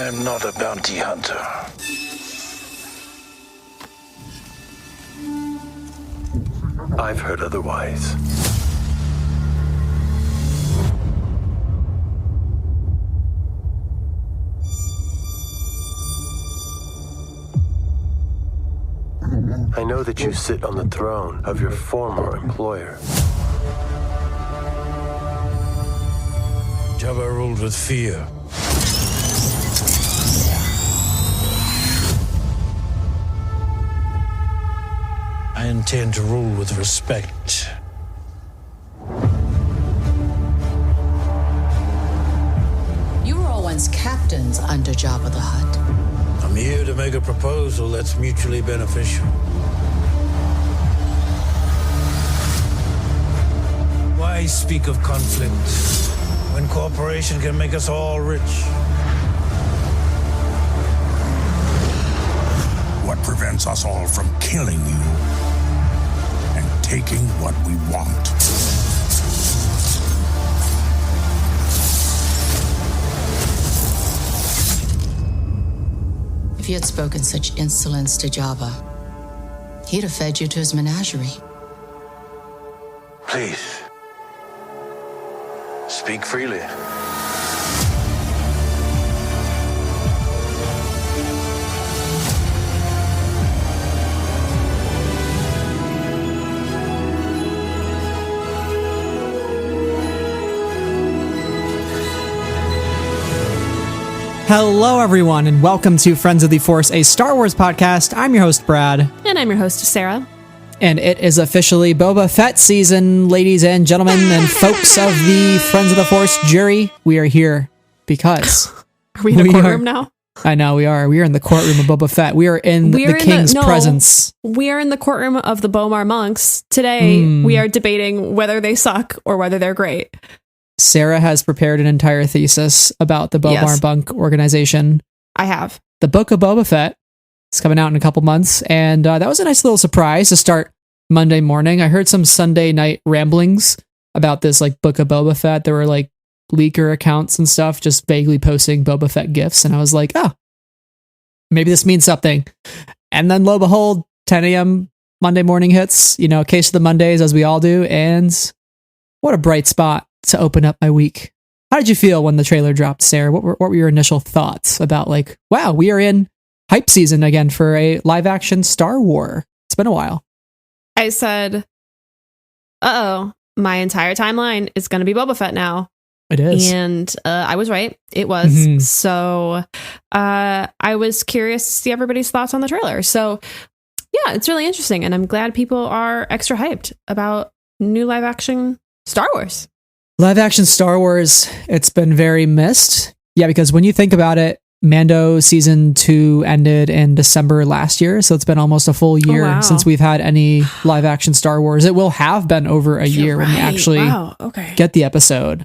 I'm not a bounty hunter. I've heard otherwise. I know that you sit on the throne of your former employer. Jabba ruled with fear. I intend to rule with respect. You were all once captains under Jabba the Hutt. I'm here to make a proposal that's mutually beneficial. Why speak of conflict when cooperation can make us all rich? What prevents us all from killing you and taking what we want? If you had spoken such insolence to Jabba, he'd have fed you to his menagerie. Please. Speak freely. Hello, everyone, and welcome to Friends of the Force, a Star Wars podcast. I'm your host, Brad. And I'm your host, Sarah. And it is officially Boba Fett season, ladies and gentlemen, and folks of the Friends of the Force jury. We are here because... Are we in a courtroom now? I know, we are. We are in the courtroom of Boba Fett. We are in the king's presence. We are in the courtroom of the Bomar monks. Today, we are debating whether they suck or whether they're great. Sarah has prepared an entire thesis about the Bomar Bunk organization. I have. The Book of Boba Fett is coming out in a couple months, and that was a nice little surprise to start Monday morning. I heard some Sunday night ramblings about this Book of Boba Fett. There were leaker accounts and stuff just vaguely posting Boba Fett gifs, and I was like, oh, maybe this means something. And then lo and behold, 10 a.m. Monday morning hits, case of the Mondays as we all do, and what a bright spot to open up my week. How did you feel when the trailer dropped, Sarah? What were your initial thoughts about wow, we are in hype season again for a live action Star Wars? It's been a while. I said, uh-oh, my entire timeline is going to be Boba Fett now. It is. And I was right. It was. Mm-hmm. So I was curious to see everybody's thoughts on the trailer. So yeah, it's really interesting. And I'm glad people are extra hyped about new live action Star Wars. Live action Star Wars, it's been very missed. Yeah, because when you think about it, Mando season 2 ended in December last year, so it's been almost a full year since we've had any live action Star Wars. It will have been over a year when we actually get the episode.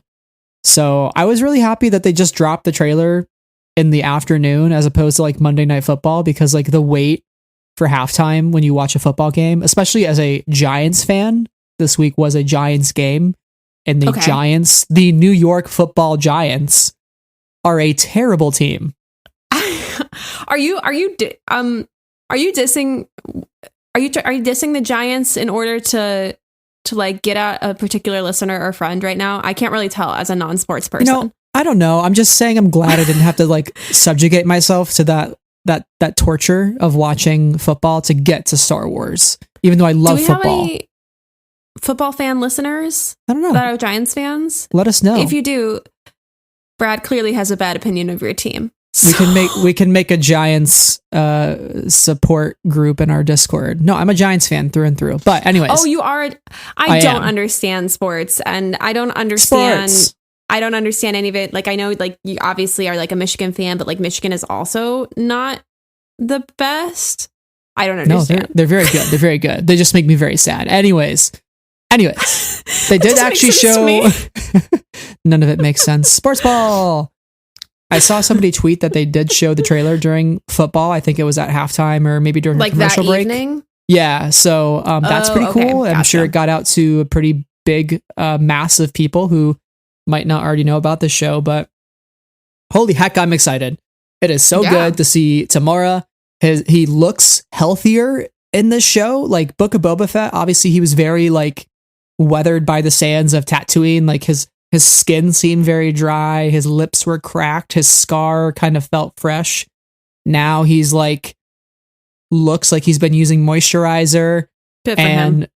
So I was really happy that they just dropped the trailer in the afternoon as opposed to Monday Night Football, because the wait for halftime when you watch a football game, especially as a Giants fan, this week was a Giants game. And the Giants, the New York Football Giants, are a terrible team. Are you dissing the Giants in order to get at a particular listener or friend right now? I can't really tell as a non-sports person. I don't know. I'm just saying I'm glad I didn't have to subjugate myself to that torture of watching football to get to Star Wars, even though I love football. Football fan listeners? I don't know. That are Giants fans? Let us know. If you do, Brad clearly has a bad opinion of your team. So. We can make a Giants support group in our Discord. No, I'm a Giants fan through and through. But anyways. Oh, you are? I don't understand sports, and I don't understand sports. I don't understand any of it. I know you obviously are a Michigan fan, but Michigan is also not the best. I don't understand. No, they're very good. They're very good. They just make me very sad. Anyways, they did actually show. None of it makes sense. Sports ball. I saw somebody tweet that they did show the trailer during football. I think it was at halftime or maybe during a commercial break. Evening? Yeah, so that's pretty cool. I'm sure it got out to a pretty big mass of people who might not already know about this show, but holy heck, I'm excited. It is so good to see Tamora. He looks healthier in this show. Like Book of Boba Fett, obviously he was very like weathered by the sands of Tatooine. Like his skin seemed very dry. His lips were cracked. His scar kind of felt fresh. Now he's like, looks like he's been using moisturizer and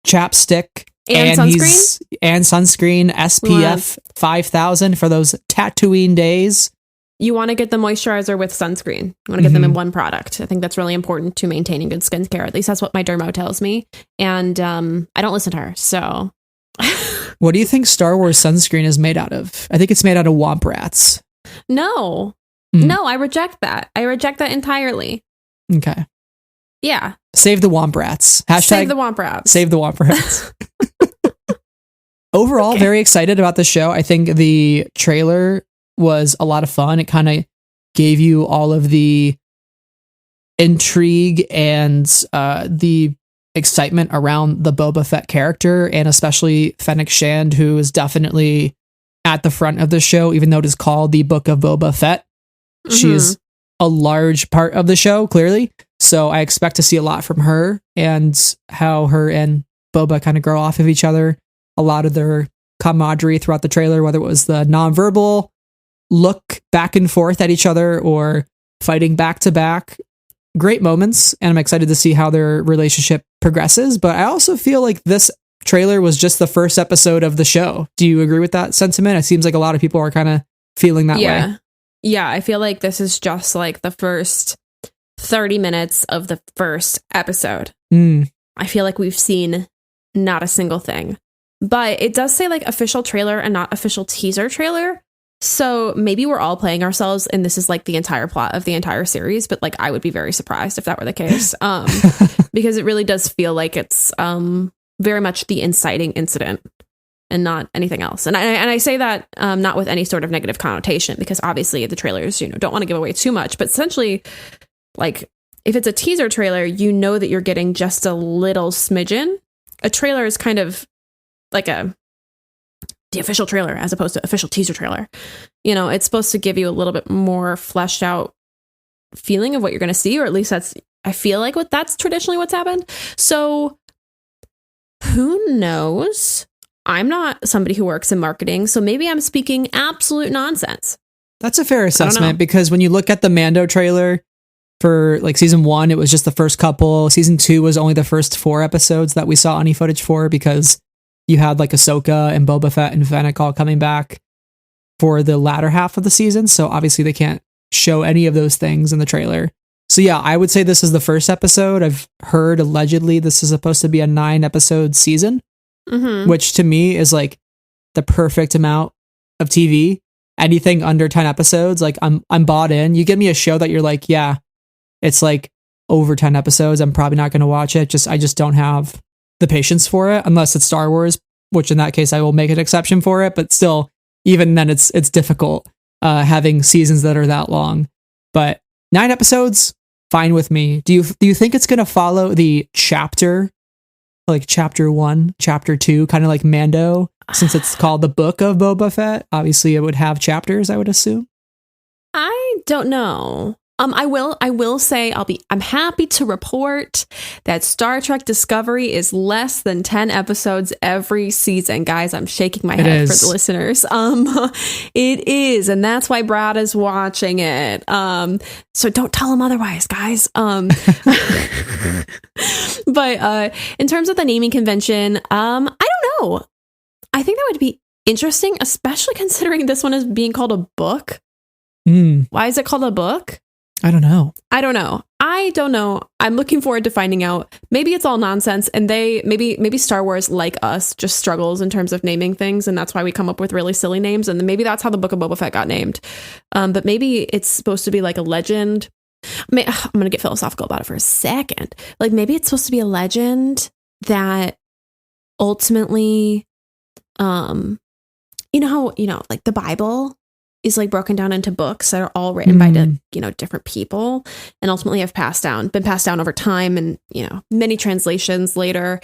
chapstick and sunscreen SPF 5000 for those Tatooine days. You want to get the moisturizer with sunscreen. You want to get them in one product. I think that's really important to maintaining good skincare. At least that's what my dermo tells me. And I don't listen to her. So what do you think Star Wars sunscreen is made out of? I think it's made out of womp rats. No, I reject that. I reject that entirely. Okay. Yeah. Save the womp rats. Save the womp rats. Save the womp rats. Overall, very excited about the show. I think the trailer was a lot of fun. It kind of gave you all of the intrigue and the excitement around the Boba Fett character, and especially Fennec Shand, who is definitely at the front of the show, even though it is called the Book of Boba Fett. She's a large part of the show, clearly. So I expect to see a lot from her and how her and Boba kind of grow off of each other. A lot of their camaraderie throughout the trailer, whether it was the nonverbal look back and forth at each other or fighting back to back. Great moments, and I'm excited to see how their relationship progresses. But I also feel like this trailer was just the first episode of the show. Do you agree with that sentiment? It seems like a lot of people are kind of feeling that way. Yeah, I feel like this is just like the first 30 minutes of the first episode. I feel like we've seen not a single thing. But it does say like official trailer and not official teaser trailer. So maybe we're all playing ourselves and this is like the entire plot of the entire series. But like I would be very surprised if that were the case. Because it really does feel like it's very much the inciting incident and not anything else. And I say that not with any sort of negative connotation, because obviously the trailers, don't want to give away too much. But essentially, like if it's a teaser trailer, you know that you're getting just a little smidgen. A trailer is kind of like the official trailer as opposed to official teaser trailer. It's supposed to give you a little bit more fleshed out feeling of what you're going to see, or at least I feel like that's traditionally what's happened. So who knows? I'm not somebody who works in marketing, so maybe I'm speaking absolute nonsense. That's a fair assessment, because when you look at the Mando trailer for like season 1, it was just the first couple. Season 2 was only the first 4 episodes that we saw any footage for, because you had like Ahsoka and Boba Fett and Fennec all coming back for the latter half of the season. So obviously they can't show any of those things in the trailer. So yeah, I would say this is the first episode. I've heard allegedly this is supposed to be a 9-episode season, which to me is like the perfect amount of TV. Anything under 10 episodes, like I'm bought in. You give me a show that you're like, yeah, it's like over 10 episodes, I'm probably not going to watch it. I just don't have the patience for it, unless it's Star Wars, which in that case I will make an exception for it. But still, even then, it's difficult having seasons that are that long. But 9 episodes, fine with me. Do you think it's going to follow the chapter, like chapter 1, chapter 2, kind of like Mando, since it's called the Book of Boba Fett? Obviously, it would have chapters, I would assume. I don't know. I will say I'm happy to report that Star Trek Discovery is less than 10 episodes every season. Guys, I'm shaking my head for the listeners. It is, and that's why Brad is watching it. So don't tell him otherwise, guys. But in terms of the naming convention, I don't know. I think that would be interesting, especially considering this one is being called a book. Why is it called a book? I don't know. I'm looking forward to finding out. Maybe it's all nonsense, and maybe Star Wars, like us, just struggles in terms of naming things, and that's why we come up with really silly names, and maybe that's how the Book of Boba Fett got named. But maybe it's supposed to be like a legend. I'm going to get philosophical about it for a second. Like maybe it's supposed to be a legend that ultimately, like the Bible is like broken down into books that are all written by different people, and ultimately been passed down over time, and many translations later.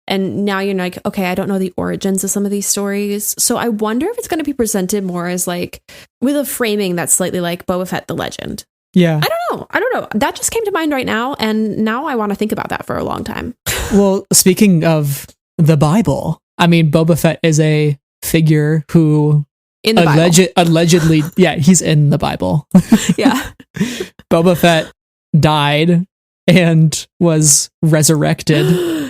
And now you're like, okay, I don't know the origins of some of these stories. So I wonder if it's going to be presented more as like with a framing that's slightly like Boba Fett, the legend. Yeah. I don't know. That just came to mind right now. And now I want to think about that for a long time. Well, speaking of the Bible, I mean, Boba Fett is a figure who in the allegedly, yeah, he's in the Bible. Yeah. Boba Fett died and was resurrected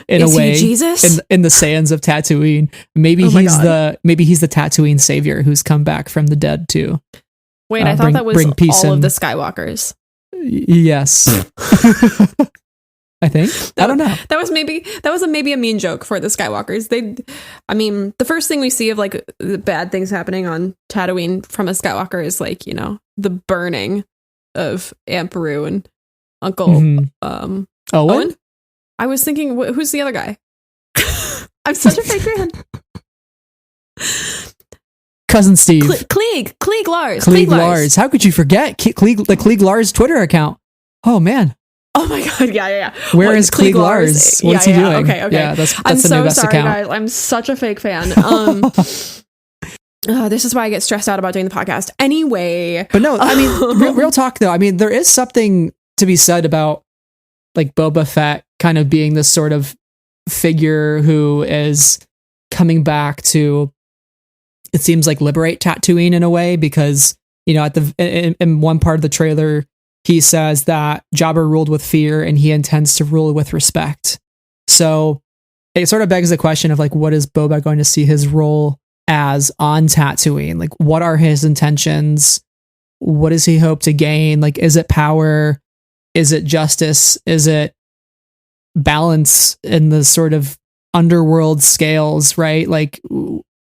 in Is a way he Jesus? in the sands of Tatooine. Maybe he's the Tatooine savior who's come back from the dead too. Wait, I thought that was all of the Skywalkers. Yes. I think. I don't know. That was maybe a mean joke for the Skywalkers. The first thing we see of like the bad things happening on Tatooine from a Skywalker is like, you know, the burning of Aunt Beru and Uncle Owen. I was thinking, who's the other guy? I'm such a fake fan. Cousin Steve. Klieg Lars. Klieg Lars. How could you forget the Klieg Lars Twitter account? Oh man. Oh my god, yeah. Where is Klieg Lars? What's he doing? Okay. Yeah, that's I'm the so new best sorry, account. guys. I'm such a fake fan. This is why I get stressed out about doing the podcast. Anyway. But no, I mean, real talk though. I mean, there is something to be said about like Boba Fett kind of being this sort of figure who is coming back to, it seems like, liberate Tatooine in a way, because, you know, in one part of the trailer, he says that Jabba ruled with fear and he intends to rule with respect. So it sort of begs the question of like, what is Boba going to see his role as on Tatooine? Like, what are his intentions? What does he hope to gain? Like, is it power? Is it justice? Is it balance in the sort of underworld scales, right? Like,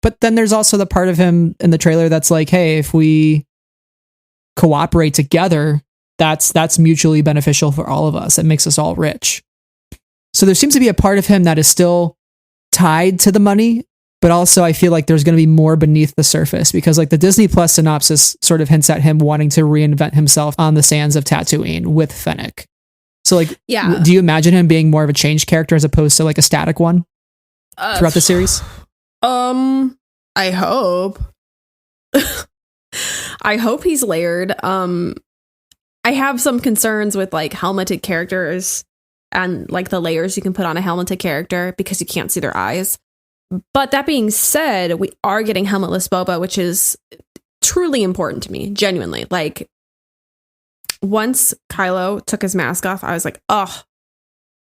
but then there's also the part of him in the trailer that's like, hey, if we cooperate together, that's mutually beneficial for all of us. It makes us all rich. So there seems to be a part of him that is still tied to the money, but also I feel like there's going to be more beneath the surface, because like the Disney Plus synopsis sort of hints at him wanting to reinvent himself on the sands of Tatooine with Fennec. So like, yeah. Do you imagine him being more of a changed character as opposed to like a static one throughout the series? I hope. I hope he's layered. I have some concerns with like helmeted characters and like the layers you can put on a helmeted character because you can't see their eyes. But that being said, we are getting helmetless Boba, which is truly important to me, genuinely. Like, once Kylo took his mask off, I was like, oh,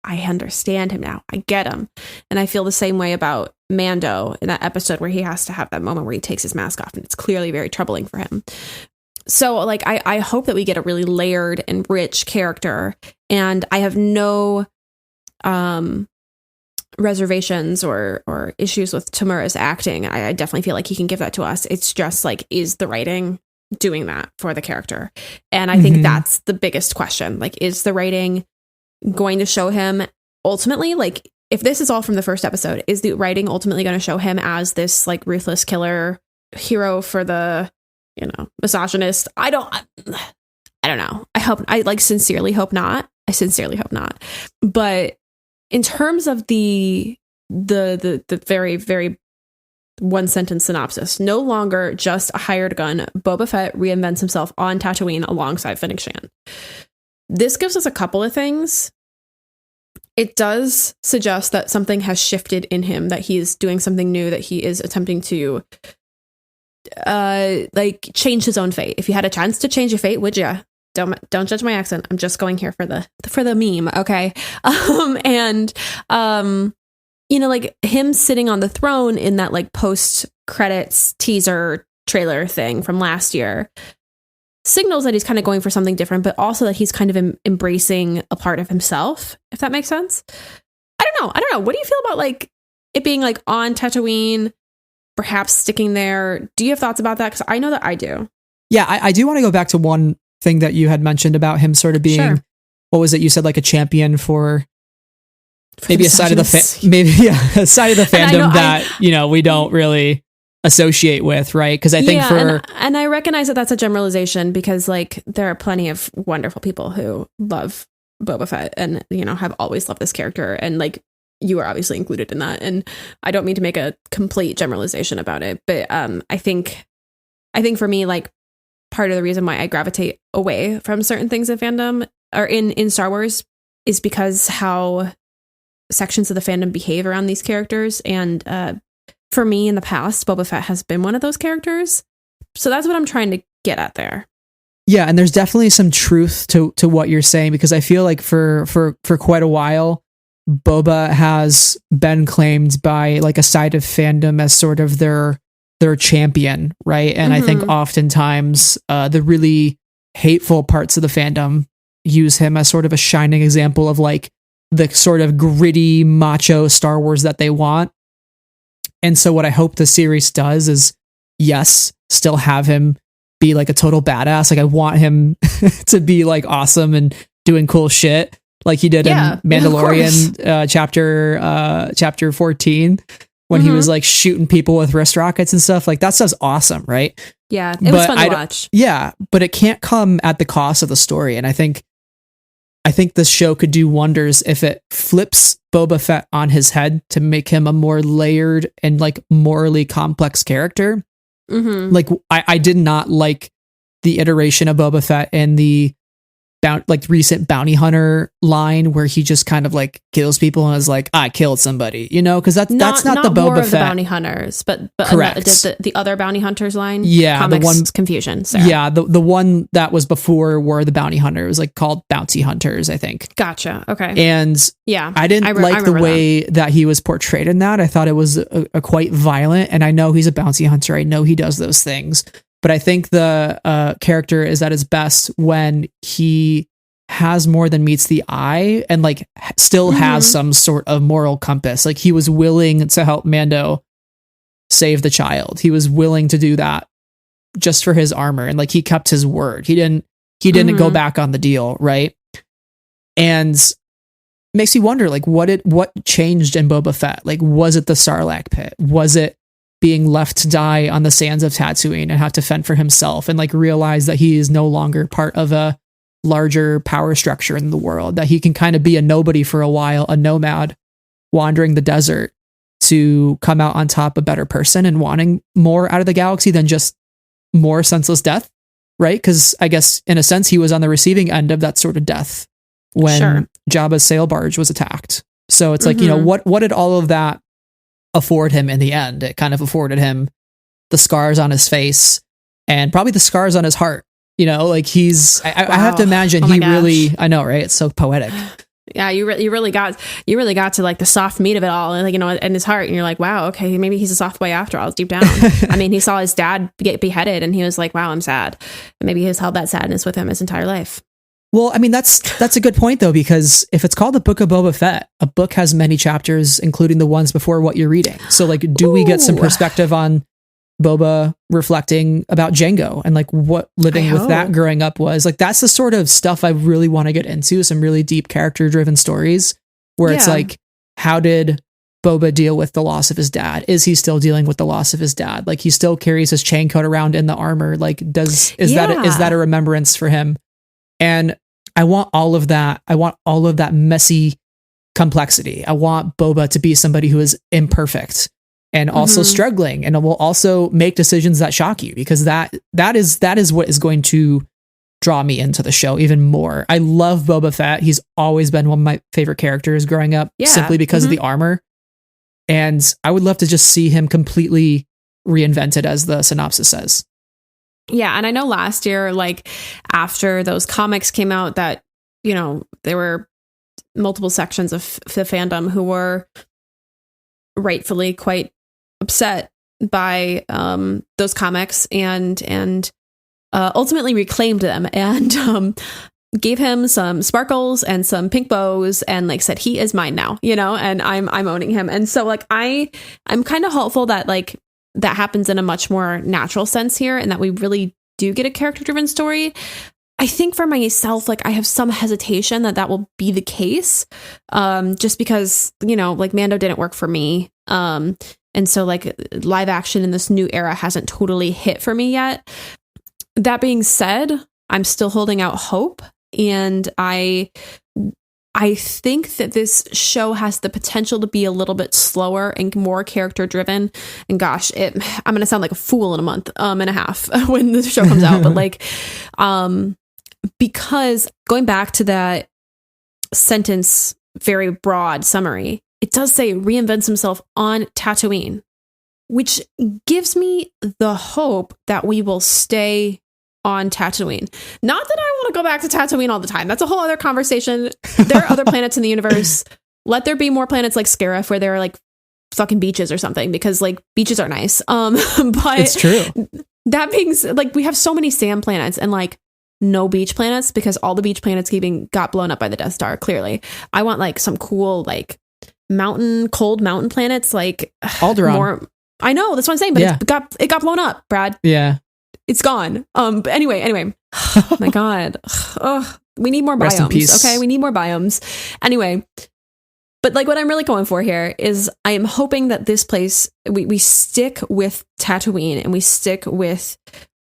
I understand him now. I get him. And I feel the same way about Mando in that episode where he has to have that moment where he takes his mask off and it's clearly very troubling for him. So like, I hope that we get a really layered and rich character, and I have no reservations or issues with Tamura's acting. I definitely feel like he can give that to us. It's just like, is the writing doing that for the character? And I think that's the biggest question. Like, is the writing going to show him ultimately, like, if this is all from the first episode, is the writing ultimately going to show him as this like ruthless killer hero for the, you know, misogynist? I don't know. I sincerely hope not. But in terms of the very, very one sentence synopsis, no longer just a hired gun, Boba Fett reinvents himself on Tatooine alongside Fennec Shand. This gives us a couple of things. It does suggest that something has shifted in him, that he is doing something new, that he is attempting to like change his own fate. If you had a chance to change your fate, would you? Don't judge my accent. I'm just going here for the meme, okay? You know, like him sitting on the throne in that like post credits teaser trailer thing from last year signals that he's kind of going for something different, but also that he's kind of embracing a part of himself, if that makes sense. I don't know. What do you feel about like it being like on Tatooine, perhaps sticking there? Do you have thoughts about that? Because I know that I do. Yeah, I do want to go back to one thing that you had mentioned about him sort of being, sure. What was it? You said like a champion for maybe a side of the a side of the fandom that, you know, we don't really associate with, right? Because I think and I recognize that that's a generalization, because like there are plenty of wonderful people who love Boba Fett and, you know, have always loved this character, and like you are obviously included in that. And I don't mean to make a complete generalization about it, but I think for me, like, part of the reason why I gravitate away from certain things in fandom or in Star Wars is because how sections of the fandom behave around these characters. And for me in the past, Boba Fett has been one of those characters. So that's what I'm trying to get at there. Yeah, and there's definitely some truth to what you're saying, because I feel like for quite a while, Boba has been claimed by like a side of fandom as sort of their champion, right? And I think oftentimes the really hateful parts of the fandom use him as sort of a shining example of like the sort of gritty macho Star Wars that they want. And so what I hope the series does is, yes, still have him be like a total badass. Like I want him to be like awesome and doing cool shit like he did in Mandalorian chapter 14 when he was like shooting people with wrist rockets and stuff. Like that stuff's awesome, right? Yeah, it was fun to watch. Yeah, but it can't come at the cost of the story. And I think this show could do wonders if it flips Boba Fett on his head to make him a more layered and like morally complex character. Like I did not like the iteration of Boba Fett in the recent bounty hunter line where he just kind of like kills people and is like, I killed somebody, you know, because that's not the Boba Fett. Of the bounty hunters, but correct. The other bounty hunters line. Yeah, comics the one confusion. Sarah. Yeah, the one that was before were the bounty hunters. It was like called bounty hunters, I think. Gotcha. Okay. And yeah, I didn't like the way that he was portrayed in that. I thought it was a quite violent, and I know he's a bounty hunter. I know he does those things, but I think the character is at his best when he has more than meets the eye and like still has some sort of moral compass. Like he was willing to help Mando save the child. He was willing to do that just for his armor. And like he kept his word. He didn't go back on the deal. Right. And makes me wonder, like, what changed in Boba Fett? Like, was it the Sarlacc pit? Was it being left to die on the sands of Tatooine and have to fend for himself and like realize that he is no longer part of a larger power structure in the world, that he can kind of be a nobody for a while, a nomad wandering the desert to come out on top a better person and wanting more out of the galaxy than just more senseless death, right? Because I guess in a sense he was on the receiving end of that sort of death when Jabba's sail barge was attacked. So it's like, you know, what did all of that afford him in the end? It kind of afforded him the scars on his face and probably the scars on his heart. You know, like I have to imagine really, I know, right? It's so poetic. Yeah, you really got to like the soft meat of it all, and like, you know, in his heart, and you're like, wow, okay, maybe he's a soft boy after all, deep down. I mean, he saw his dad get beheaded, and he was like, wow, I'm sad. And maybe he's held that sadness with him his entire life. Well, I mean, that's a good point though, because if it's called the Book of Boba Fett, a book has many chapters, including the ones before what you're reading. So, like, do we get some perspective on Boba reflecting about Jango and like what living with that growing up was like? That's the sort of stuff I really want to get into, some really deep character driven stories where it's like, how did Boba deal with the loss of his dad? Is he still dealing with the loss of his dad? Like he still carries his chain coat around in the armor. Like is that a remembrance for him? And I want all of that. I want all of that messy complexity. I want Boba to be somebody who is imperfect and also struggling, and will also make decisions that shock you, because that is what is going to draw me into the show even more. I love Boba Fett. He's always been one of my favorite characters growing up, simply because of the armor. And I would love to just see him completely reinvented, as the synopsis says. Yeah, and I know last year, like after those comics came out, that, you know, there were multiple sections of the fandom who were rightfully quite upset by those comics and ultimately reclaimed them and gave him some sparkles and some pink bows and like said, he is mine now, you know, and I'm owning him. And so like I'm kind of hopeful that like that happens in a much more natural sense here, and that we really do get a character driven story. I think for myself, like I have some hesitation that will be the case, just because, you know, like Mando didn't work for me. And so like live action in this new era hasn't totally hit for me yet. That being said, I'm still holding out hope, and I I think that this show has the potential to be a little bit slower and more character driven. And gosh, I'm going to sound like a fool in a month and a half when the show comes out. But like, because going back to that sentence, very broad summary, it does say reinvents himself on Tatooine, which gives me the hope that we will stay on Tatooine. Not that I want to go back to Tatooine all the time. That's a whole other conversation. There are other planets in the universe. Let there be more planets like Scarif where there are like fucking beaches or something, because like beaches are nice. But it's true. That being like, we have so many sand planets and like no beach planets because all the beach planets got blown up by the Death Star. Clearly, I want like some cool like cold mountain planets like Alderaan. I know, that's what I'm saying, but it got blown up, Brad. Yeah. It's gone. But anyway. Oh my God. Ugh, we need more biomes. Rest in peace. Okay. We need more biomes. Anyway. But like what I'm really going for here is I am hoping that this place, we stick with Tatooine and we stick with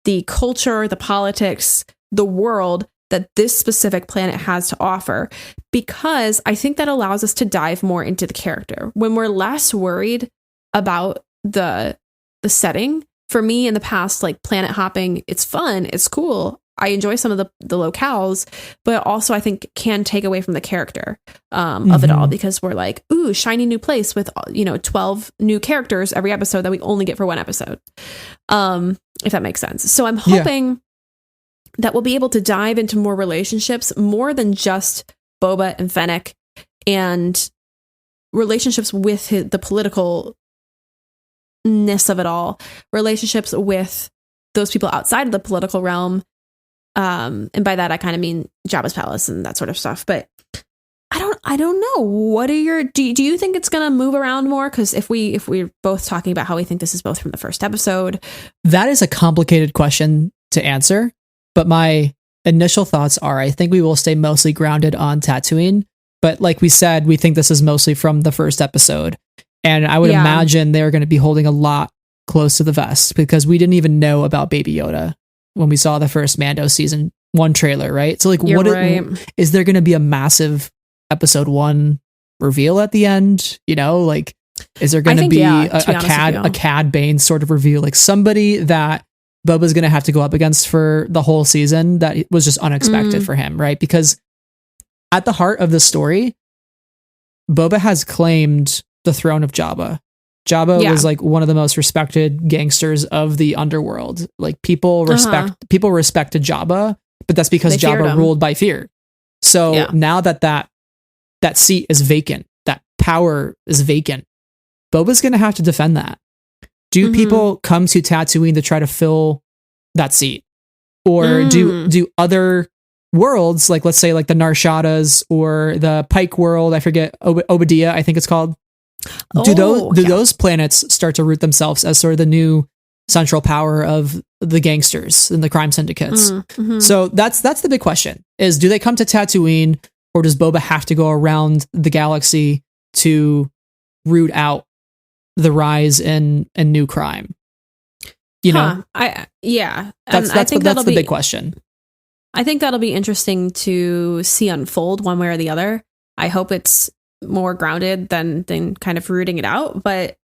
the culture, the politics, the world that this specific planet has to offer, because I think that allows us to dive more into the character when we're less worried about the setting. For me in the past, like planet hopping, it's fun, it's cool. I enjoy some of the locales, but also I think can take away from the character of it all, because we're like, ooh, shiny new place with 12 new characters every episode that we only get for one episode. If that makes sense. So I'm hoping that we'll be able to dive into more relationships, more than just Boba and Fennec, and relationships with the politicalness of it all, relationships with those people outside of the political realm. And by that, I kind of mean Jabba's palace and that sort of stuff. But I don't know. What are do you think it's going to move around more? Because if we're both talking about how we think this is both from the first episode, that is a complicated question to answer. But my initial thoughts are, I think we will stay mostly grounded on Tatooine. But like we said, we think this is mostly from the first episode. And I would imagine they're going to be holding a lot close to the vest, because we didn't even know about Baby Yoda when we saw the first Mando season 1 trailer, right? So like, is there going to be a massive episode 1 reveal at the end? Like, is there going to be a Cad Bane sort of reveal, like somebody that Boba's going to have to go up against for the whole season that was just unexpected for him, right? Because at the heart of the story, Boba has claimed the throne of Jabba. Jabba was like one of the most respected gangsters of the underworld. Like people respected Jabba, but that's because Jabba ruled by fear. So now that seat is vacant, that power is vacant, Boba's going to have to defend that. Do people come to Tatooine to try to fill that seat? Or do other worlds, like let's say like the Narshadas or the Pike world, I forget, Obadiah, I think it's called. Do those planets start to root themselves as sort of the new central power of the gangsters and the crime syndicates? So that's the big question, is do they come to Tatooine, or does Boba have to go around the galaxy to root out the rise in new crime? That's the big question. I think that'll be interesting to see unfold one way or the other. I hope it's more grounded than kind of rooting it out, but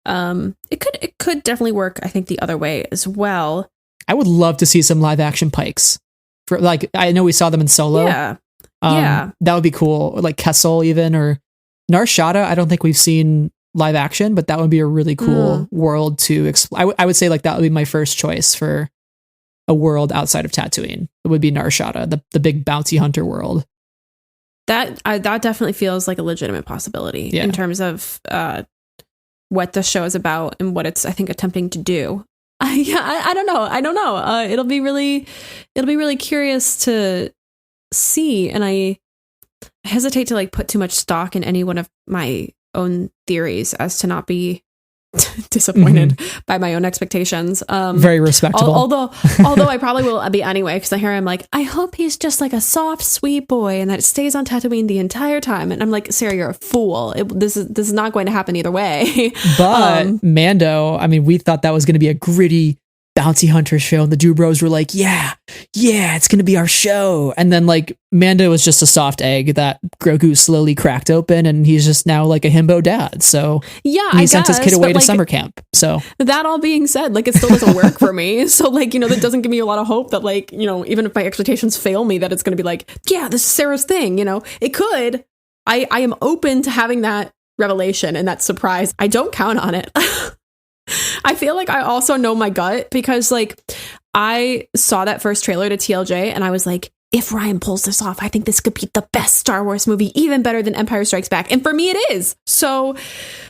it could definitely work, I think, the other way as well. I would love to see some live action Pikes. For like, I know we saw them in Solo. That would be cool. Or like Kessel even, or Nar Shaddaa. I don't think we've seen live action, but that would be a really cool world to explore. I would say like that would be my first choice for a world outside of Tatooine. It would be Nar Shaddaa, the big bounty hunter world. That definitely feels like a legitimate possibility in terms of what the show is about and what it's, I think, attempting to do. I don't know. It'll be really curious to see, and I hesitate to like put too much stock in any one of my own theories as to not be disappointed by my own expectations. Very respectable. Although I probably will be anyway, because I hear him like, I hope he's just like a soft, sweet boy and that it stays on Tatooine the entire time. And I'm like, Sarah, you're a fool. This is not going to happen either way. But Mando, I mean, we thought that was going to be a gritty, bounty hunter show, and the Drew Bros were like, yeah, it's gonna be our show. And then like Mando was just a soft egg that Grogu slowly cracked open, and he's just now like a himbo dad. So yeah, he sent his kid away to summer camp. So that all being said, like it still doesn't work for me. So like, that doesn't give me a lot of hope that like, even if my expectations fail me, that it's gonna be like, yeah, this is Sarah's thing. It could. I am open to having that revelation and that surprise. I don't count on it. I feel like I also know my gut, because like I saw that first trailer to TLJ and I was like, if Ryan pulls this off, I think this could be the best Star Wars movie, even better than Empire Strikes Back. And for me, it is. So,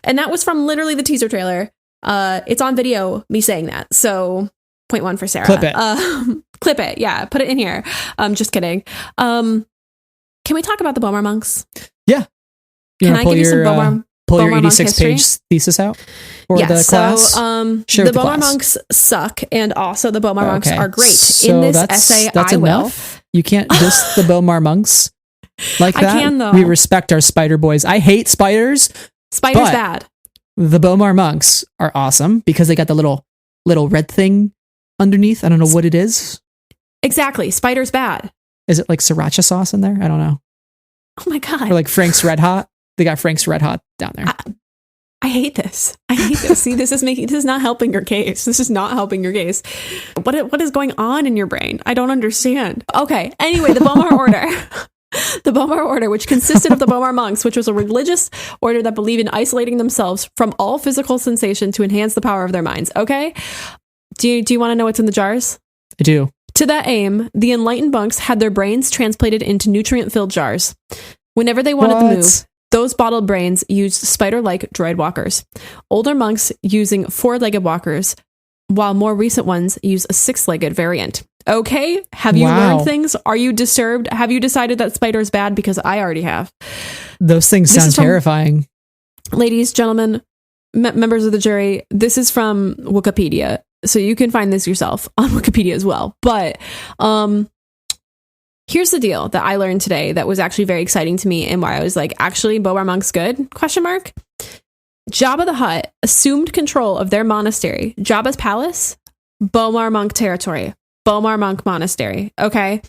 and that was from literally the teaser trailer. It's on video, me saying that. So 0.1 for Sarah. Clip it. Clip it. Yeah. Put it in here. Just kidding. Can we talk about the Bomar monks? Yeah. Can I give you some Bomar? Pull your 86-page thesis out for the class. So the Bomar monks suck, and also the Bomar monks are great. So in this essay, that's I will. Enough. You can't diss the Bomar monks like that. I can, though. We respect our spider boys. I hate spiders. Spiders bad. The Bomar monks are awesome because they got the little red thing underneath. I don't know what it is. Exactly. Spiders bad. Is it like sriracha sauce in there? I don't know. Oh my God. Or like Frank's Red Hot. They got Frank's Red Hot down there. I hate this. See, this is not helping your case. This is not helping your case. What is going on in your brain? I don't understand. Okay. Anyway, the Bomar Order. The Bomar Order, which consisted of the Bomar monks, which was a religious order that believed in isolating themselves from all physical sensation to enhance the power of their minds. Okay. Do you want to know what's in the jars? I do. To that aim, the enlightened monks had their brains transplanted into nutrient-filled jars. Whenever they wanted to move, those bottled brains used spider-like droid walkers. Older monks using 4-legged walkers, while more recent ones use a 6-legged variant. Okay, have you learned things? Are you disturbed? Have you decided that spider's bad? Because I already have. Those things sound terrifying. Ladies, gentlemen, members of the jury, this is from Wikipedia. So you can find this yourself on Wikipedia as well. But here's the deal that I learned today that was actually very exciting to me, and why I was like, actually, Bomar monks good? ? Jabba the Hutt assumed control of their monastery, Jabba's palace, Bomar monk territory, Bomar monk monastery. Okay.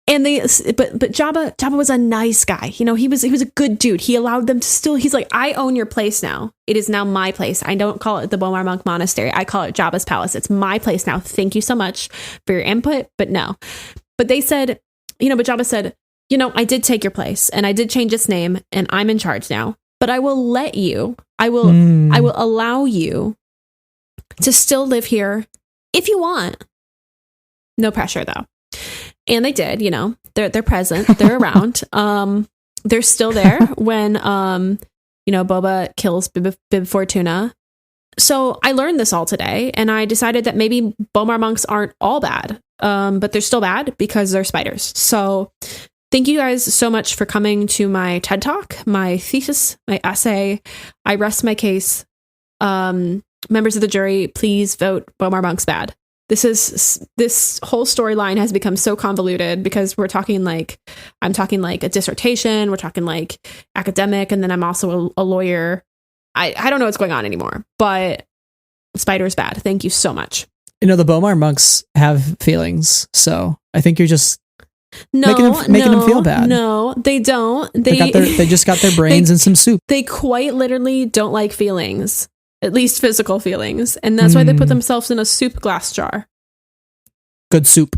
And but Jabba was a nice guy. He was a good dude. He allowed them to still, he's like, I own your place now. It is now my place. I don't call it the Bomar monk monastery. I call it Jabba's palace. It's my place now. Thank you so much for your input. But no, but they said, but Jabba said, I did take your place and I did change its name and I'm in charge now, but I will let you, I will allow you to still live here if you want. No pressure though. And they did, they're present, they're around. They're still there when, Boba kills Bib Fortuna. So I learned this all today, and I decided that maybe Bomar monks aren't all bad, but they're still bad because they're spiders. So thank you guys so much for coming to my TED Talk, my thesis, my essay. I rest my case. Members of the jury, please vote Bomar monks bad. This whole storyline has become so convoluted because I'm talking like a dissertation, we're talking like academic, and then I'm also a lawyer. I don't know what's going on anymore, but spider's bad. Thank you so much. The Bomar monks have feelings, so I think you're just making them feel bad. No, they don't. They just got their brains in some soup. They quite literally don't like feelings. At least physical feelings. And that's why they put themselves in a soup glass jar. Good soup.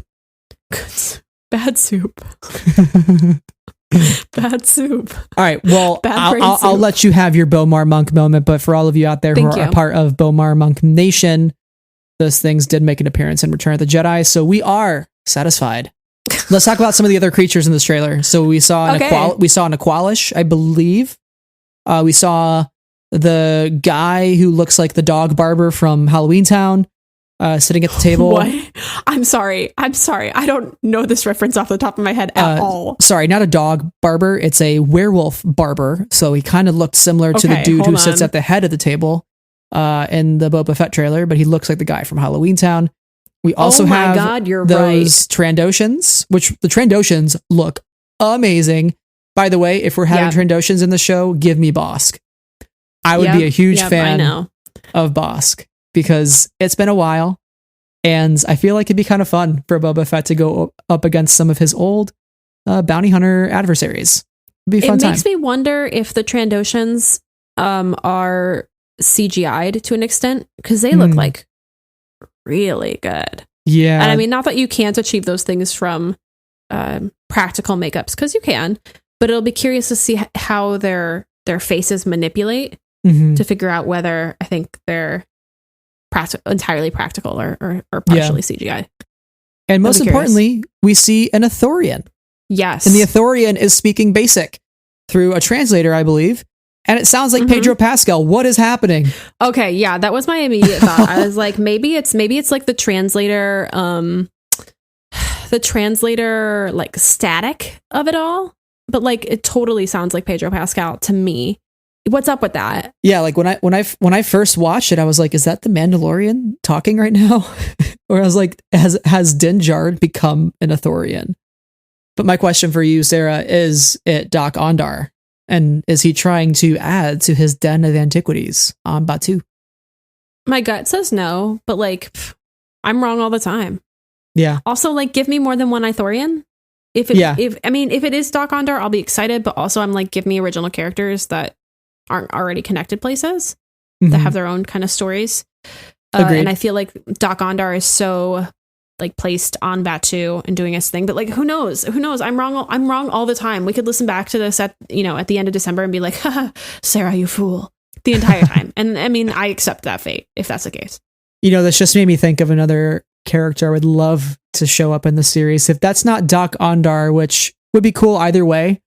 Bad soup. Bad soup. All right. Well, I'll let you have your Bomar monk moment. But for all of you out there who are a part of Bomar monk nation, those things did make an appearance in Return of the Jedi. So we are satisfied. Let's talk about some of the other creatures in this trailer. So we saw an Aqualish, I believe. We saw the guy who looks like the dog barber from Halloween Town, sitting at the table. What? I'm sorry. I don't know this reference off the top of my head at all. Sorry, not a dog barber. It's a werewolf barber. So he kind of looked similar to the dude who sits at the head of the table in the Boba Fett trailer, but he looks like the guy from Halloween Town. We also have those Trandoshans, which the Trandoshans look amazing. By the way, if we're having Trandoshans in the show, give me Bosk. I would be a huge fan of Bosk because it's been a while And I feel like it'd be kind of fun for Boba Fett to go up against some of his old bounty hunter adversaries. It'd be a fun time. It makes me wonder if the Trandoshans are CGI'd to an extent, because they look like really good. Yeah. And I mean, not that you can't achieve those things from practical makeups, because you can, but it'll be curious to see how their faces manipulate to figure out whether I think they're entirely practical or partially CGI. And most importantly, we see an Ithorian. Yes. And the Ithorian is speaking basic through a translator, I believe. And it sounds like Pedro Pascal. What is happening? Okay, yeah, that was my immediate thought. I was like, maybe it's like the translator like static of it all. But like it totally sounds like Pedro Pascal to me. What's up with that? Yeah, like when I first watched it, I was like, is that the Mandalorian talking right now? Or I was like, has Din Djarin become an Ithorian? But my question for you, Sarah, is it Doc Ondar? And is he trying to add to his den of antiquities on Batuu? My gut says no, but like, I'm wrong all the time. Yeah. Also, like, give me more than one Ithorian. If it is Doc Ondar, I'll be excited. But also, I'm like, give me original characters that aren't already connected places that have their own kind of stories. And I feel like Doc Ondar is so like placed on Batuu and doing his thing, but like who knows? I'm wrong all the time. We could listen back to this at the end of December and be like, haha, Sarah, you fool, the entire time. And I mean, I accept that fate if that's the case. This just made me think of another character I would love to show up in the series. If that's not Doc Ondar, which would be cool either way,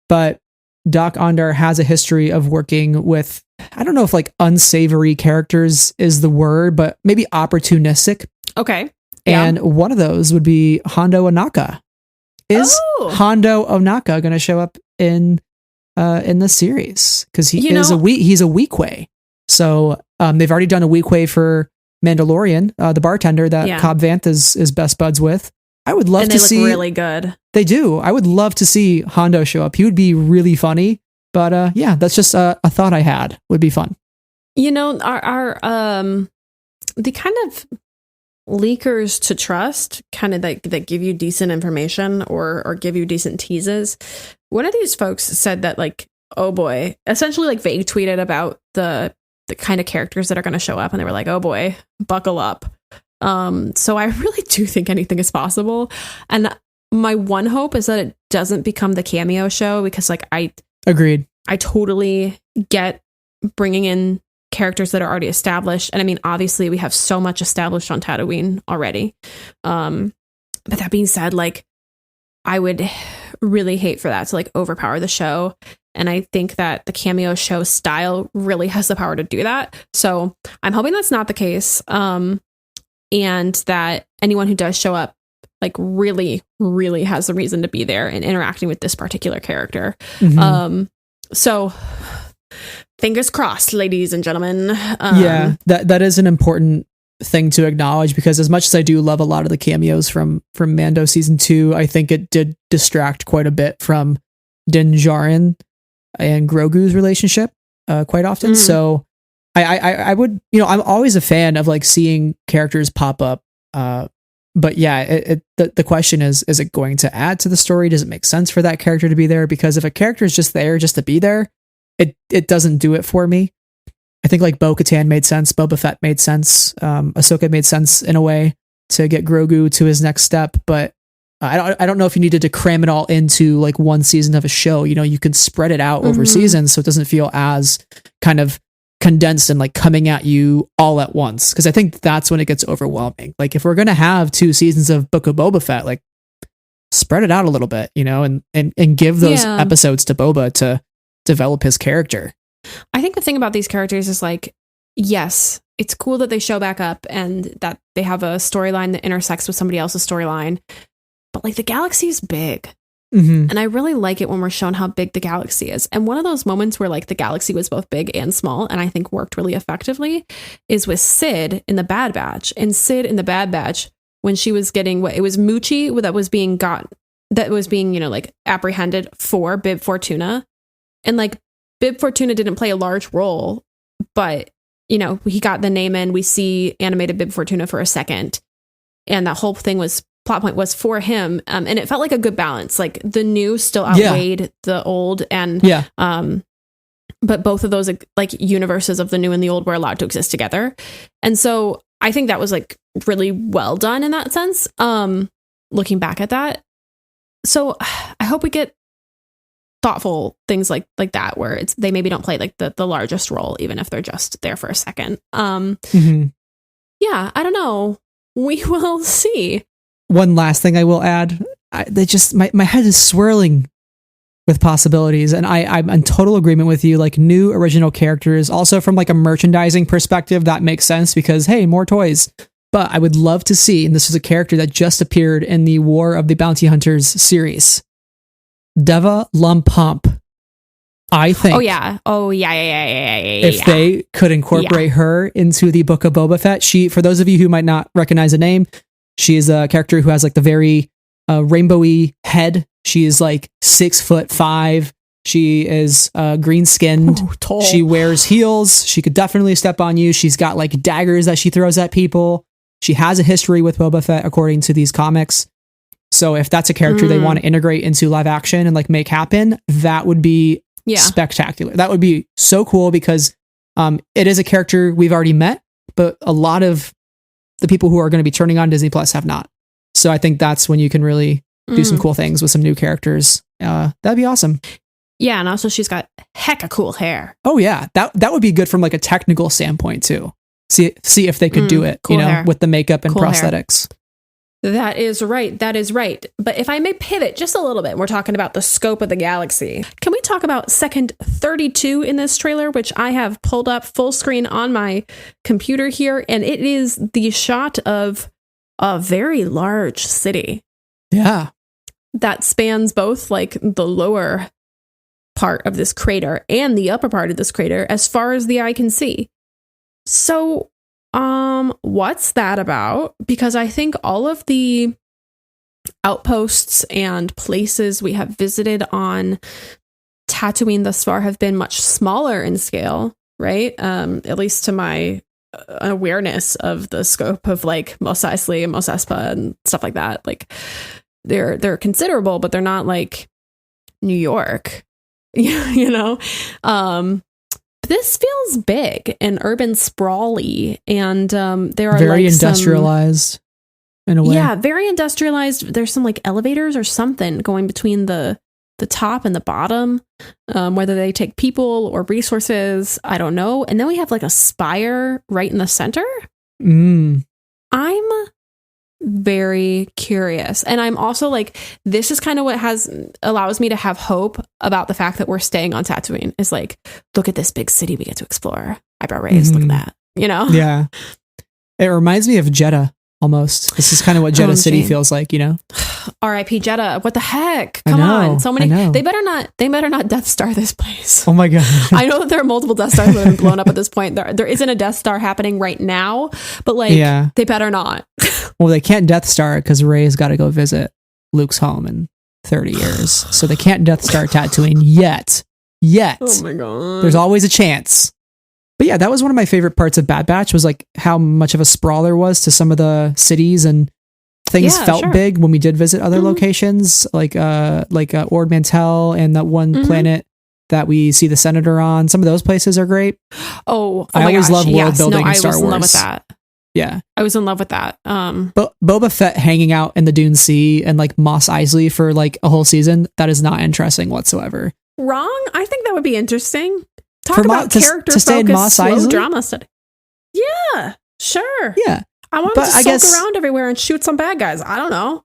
but Doc Ondar has a history of working with, I don't know if like unsavory characters is the word, but maybe opportunistic. Okay. And one of those would be Hondo Ohnaka. Is Hondo Ohnaka going to show up in the series? Because he's a Weequay. So they've already done a Weequay for Mandalorian, the bartender that Cobb Vanth is best buds with. I would love to see. They look really good. They do. I would love to see Hondo show up. He would be really funny. But yeah, that's just a thought I had. Would be fun. Our the kind of leakers to trust, kind of that give you decent information or give you decent teases. One of these folks said that like, oh boy, essentially like vague tweeted about the kind of characters that are going to show up, and they were like, oh boy, buckle up. So I really do think anything is possible, and my one hope is that it doesn't become the cameo show, because like agreed. I totally get bringing in characters that are already established. And I mean, obviously we have so much established on Tatooine already. But that being said, like, I would really hate for that to like overpower the show. And I think that the cameo show style really has the power to do that. So I'm hoping that's not the case. And that anyone who does show up like really, really has the reason to be there and interacting with this particular character. So fingers crossed, ladies and gentlemen. Yeah, that is an important thing to acknowledge, because as much as I do love a lot of the cameos from Mando season 2, I think it did distract quite a bit from Din Djarin and Grogu's relationship quite often. So I would, I'm always a fan of like seeing characters pop up. But yeah, the question is it going to add to the story? Does it make sense for that character to be there? Because if a character is just there just to be there, it doesn't do it for me. I think like Bo-Katan made sense, Boba Fett made sense, Ahsoka made sense in a way to get Grogu to his next step, but I don't know if you needed to cram it all into like one season of a show. You can spread it out over seasons, so it doesn't feel as kind of condensed and like coming at you all at once. Because I think that's when it gets overwhelming. Like if we're gonna have 2 seasons of Book of Boba Fett, like spread it out a little bit, and give those episodes to Boba to develop his character. I think the thing about these characters is like, yes, it's cool that they show back up and that they have a storyline that intersects with somebody else's storyline, but like the galaxy is big. And I really like it when we're shown how big the galaxy is. And one of those moments where like the galaxy was both big and small, and I think worked really effectively, is with Sid in the Bad Batch. And Sid in the Bad Batch, when she was getting it was Moochie that was being like apprehended for Bib Fortuna. And like Bib Fortuna didn't play a large role, but he got the name in. We see animated Bib Fortuna for a second. and that whole plot point was for him. And it felt like a good balance. Like the new still outweighed the old, and but both of those like universes of the new and the old were allowed to exist together. And so I think that was like really well done in that sense. Looking back at that. So I hope we get thoughtful things like that, where they maybe don't play like the largest role, even if they're just there for a second. Yeah, I don't know. We will see. One last thing I will add. My head is swirling with possibilities, and I'm in total agreement with you. Like new original characters, also from like a merchandising perspective, that makes sense because hey, more toys. But I would love to see, and this is a character that just appeared in the War of the Bounty Hunters series, Deva Lumpump. I think. Oh yeah. If they could incorporate her into the Book of Boba Fett, for those of you who might not recognize the name, she is a character who has like the very rainbowy head. She is like 6'5". She is green skinned. Tall. She wears heels. She could definitely step on you. She's got like daggers that she throws at people. She has a history with Boba Fett according to these comics. So if that's a character they want to integrate into live action and like make happen, that would be spectacular. That would be so cool because it is a character we've already met, but a lot of the people who are going to be turning on Disney Plus have not. So I think that's when you can really do some cool things with some new characters. That'd be awesome. Yeah, and also she's got hecka cool hair. Oh yeah, that would be good from like a technical standpoint too. See if they could do it, cool hair. With the makeup and prosthetics. Hair. That is right. But if I may pivot just a little bit, we're talking about the scope of the galaxy. Can we talk about second 32 in this trailer, which I have pulled up full screen on my computer here, and it is the shot of a very large city. Yeah. That spans both like the lower part of this crater and the upper part of this crater as far as the eye can see. So, what's that about? Because I think all of the outposts and places we have visited on Tatooine thus far have been much smaller in scale, right? At least to my awareness of the scope of like Mos Eisley and Mos Espa and stuff like that. Like they're considerable, but they're not like New York, you know? This feels big and urban sprawly, and there are very like industrialized in a way. Yeah, very industrialized. There's some like elevators or something going between the top and the bottom, whether they take people or resources, I don't know. And then we have like a spire right in the center. I'm very curious. And I'm also like, this is kind of what allows me to have hope about the fact that we're staying on Tatooine, is like, look at this big city we get to explore. Eyebrow raised, look at that, you know? Yeah. It reminds me of Jeddah almost. This is kind of what Jeddah City feels like, you know? R.I.P. Jeddah. What the heck? Come on. So many. They better not Death Star this place. Oh my God. I know that there are multiple Death Stars that have been blown up at this point. There isn't a Death Star happening right now, but like, they better not. Well, they can't Death Star it because Rey's got to go visit Luke's home in 30 years. So they can't Death Star Tatooine yet. Oh my God. There's always a chance. But yeah, that was one of my favorite parts of Bad Batch, was like how much of a sprawl there was to some of the cities, and things felt big when we did visit other locations, like Ord Mantell and that one planet that we see the Senator on. Some of those places are great. I always love world building in Star Wars. I was in love with that. Yeah, I was in love with that. But Boba Fett hanging out in the Dune Sea and like Mos Eisley for like a whole season, that is not interesting whatsoever. Wrong? I think that would be interesting. Talk about character focused slow drama study. Yeah, sure. Yeah, I want to sulk around everywhere and shoot some bad guys. I don't know.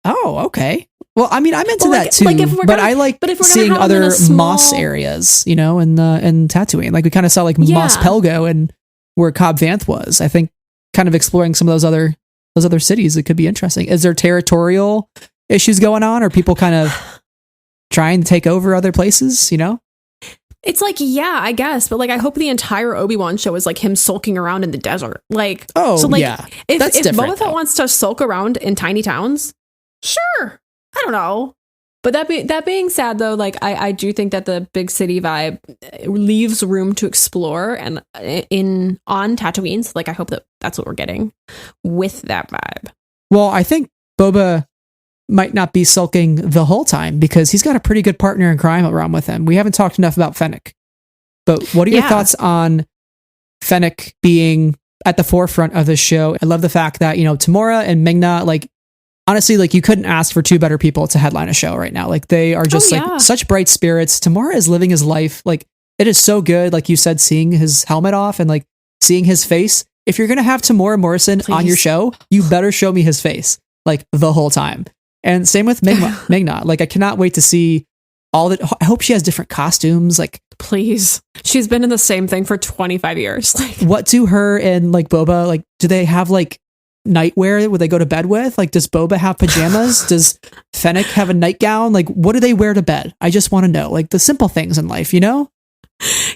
Oh, okay. Well, I mean, I'm into that too. But I like seeing other Moss areas, you know, in Tatooine. Like we kind of saw like Mos Pelgo and where Cobb Vanth was. I think kind of exploring some of those other cities, it could be interesting. Is there territorial issues going on, or people kind of trying to take over other places? You know. It's like, yeah, I guess, but like, I hope the entire Obi-Wan show is like him sulking around in the desert. Like, if Boba Fett wants to sulk around in tiny towns, sure, I don't know. But that being said, though, like I do think that the big city vibe leaves room to explore, and on Tatooine, so like I hope that that's what we're getting with that vibe. Well, I think Boba might not be sulking the whole time because he's got a pretty good partner in crime around with him. We haven't talked enough about Fennec. But what are your thoughts on Fennec being at the forefront of this show? I love the fact that, Tamora and Ming-Na, like, honestly, like, you couldn't ask for two better people to headline a show right now. Like, they are just like such bright spirits. Tamora is living his life. Like, it is so good. Like you said, seeing his helmet off and like seeing his face. If you're going to have Tamora Morrison on your show, you better show me his face like the whole time. And same with Ming-Na. Like, I cannot wait to see all that. I hope she has different costumes. Like, please. She's been in the same thing for 25 years. What do her and like Boba, like, do they have like nightwear would they go to bed with? Like, does Boba have pajamas? Does Fennec have a nightgown? Like, what do they wear to bed? I just want to know, like, the simple things in life,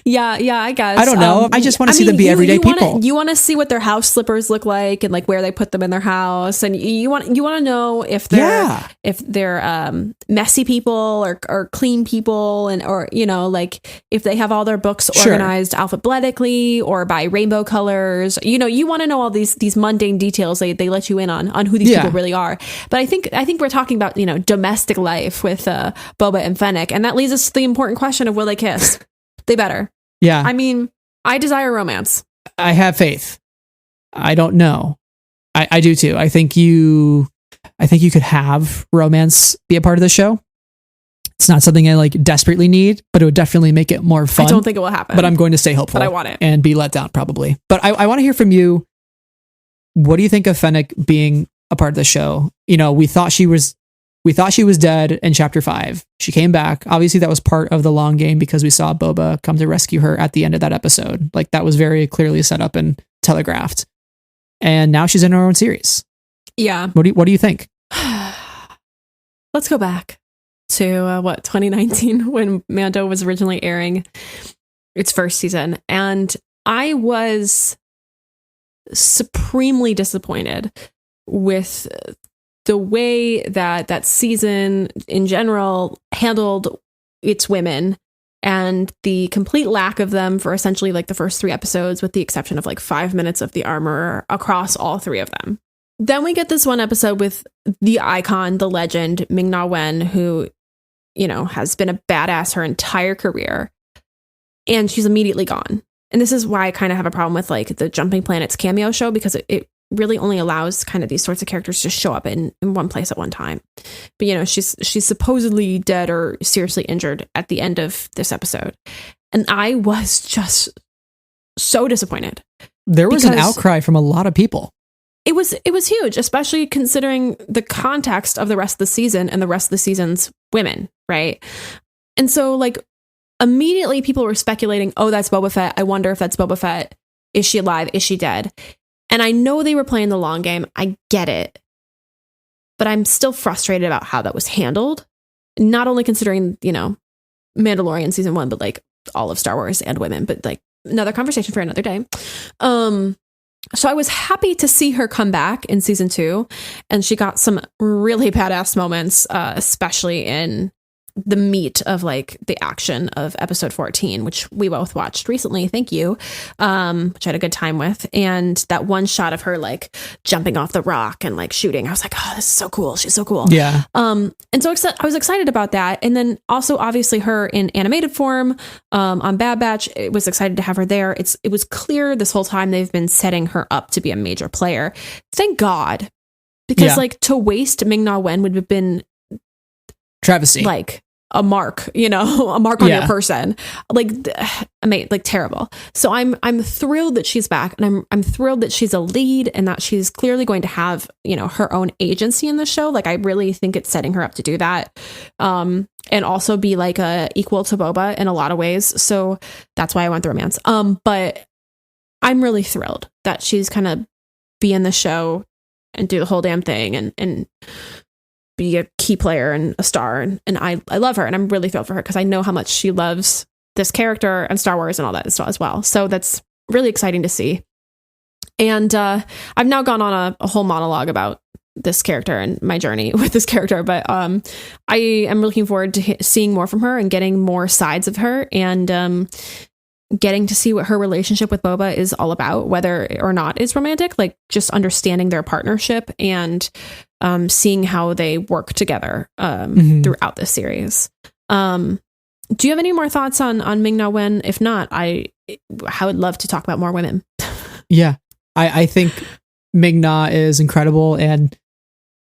Yeah, I guess. I don't know. I just want to see them be everyday people. You want to see what their house slippers look like and like where they put them in their house, and you want to know if they're messy people or clean people, and or like if they have all their books organized alphabetically or by rainbow colors. You want to know all these mundane details they let you in on who these people really are. But I think we're talking about domestic life with Boba and Fennec, and that leads us to the important question of will they kiss? They better. Yeah. I mean, I desire romance. I have faith. I don't know. I do too. I think you could have romance be a part of the show. It's not something I like desperately need, but it would definitely make it more fun. I don't think it will happen. But I'm going to stay hopeful. But I want it. And be let down probably. But I want to hear from you. What do you think of Fennec being a part of the show? We thought she was dead in chapter 5. She came back. Obviously, that was part of the long game because we saw Boba come to rescue her at the end of that episode. Like, that was very clearly set up and telegraphed. And now she's in her own series. Yeah. What do you think? Let's go back to 2019 when Mando was originally airing its first season, and I was supremely disappointed with the way that season in general handled its women and the complete lack of them for essentially like the first 3 episodes, with the exception of like 5 minutes of the armor across all 3 of them. Then we get this one episode with the icon, the legend, Ming-Na Wen, who, has been a badass her entire career, and she's immediately gone. And this is why I kind of have a problem with like the Jumping Planets cameo show, because it really only allows kind of these sorts of characters to show up in one place at one time. But she's supposedly dead or seriously injured at the end of this episode, and I was just so disappointed. There was an outcry from a lot of people. It was huge, especially considering the context of the rest of the season and the rest of the season's women, right? And so like immediately people were speculating, oh, that's Boba Fett. I wonder if that's Boba Fett. Is she alive? Is she dead? And I know they were playing the long game. I get it. But I'm still frustrated about how that was handled. Not only considering, Mandalorian season 1, but like all of Star Wars and women, but like another conversation for another day. So I was happy to see her come back in season 2, and she got some really badass moments, especially in the meat of like the action of episode 14, which we both watched recently. Thank you. Which I had a good time with. And that one shot of her like jumping off the rock and like shooting, I was like, oh, this is so cool. She's so cool. Yeah. And so I was excited about that. And then also obviously her in animated form, on Bad Batch, it was excited to have her there. It was clear this whole time they've been setting her up to be a major player. Thank God. Because like to waste Ming-Na Wen would have been travesty. Like a mark on your person, like terrible. So I'm thrilled that she's back, and I'm thrilled that she's a lead and that she's clearly going to have her own agency in the show. Like I really think it's setting her up to do that, and also be like a equal to Boba in a lot of ways. So that's why I want the romance. But I'm really thrilled that she's kind of be in the show and do the whole damn thing and be a key player and a star, and I love her, and I'm really thrilled for her because I know how much she loves this character and Star Wars and all that as well. So that's really exciting to see. And I've now gone on a whole monologue about this character and my journey with this character, but I am looking forward to seeing more from her and getting more sides of her. And getting to see what her relationship with Boba is all about, whether or not it's romantic, like just understanding their partnership and seeing how they work together throughout this series. Do you have any more thoughts on Ming-Na Wen? If not, I would love to talk about more women. Yeah, I think Ming-Na is incredible, and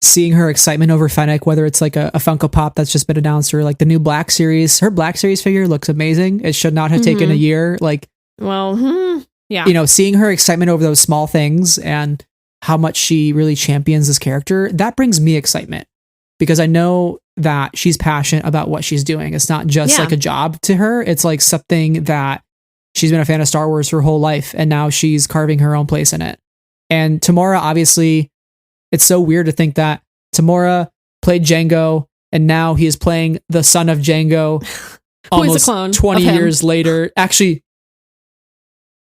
seeing her excitement over Fennec, whether it's like a Funko Pop that's just been announced or like the new Black Series, her Black Series figure looks amazing. It should not have taken a year. Like, yeah, seeing her excitement over those small things and how much she really champions this character, that brings me excitement because I know that she's passionate about what she's doing. It's not just like a job to her. It's like something that she's been a fan of Star Wars her whole life, and now she's carving her own place in it. And Tamora, obviously, it's so weird to think that Tamora played Jango, and now he is playing the son of Jango almost 20 years later. Actually,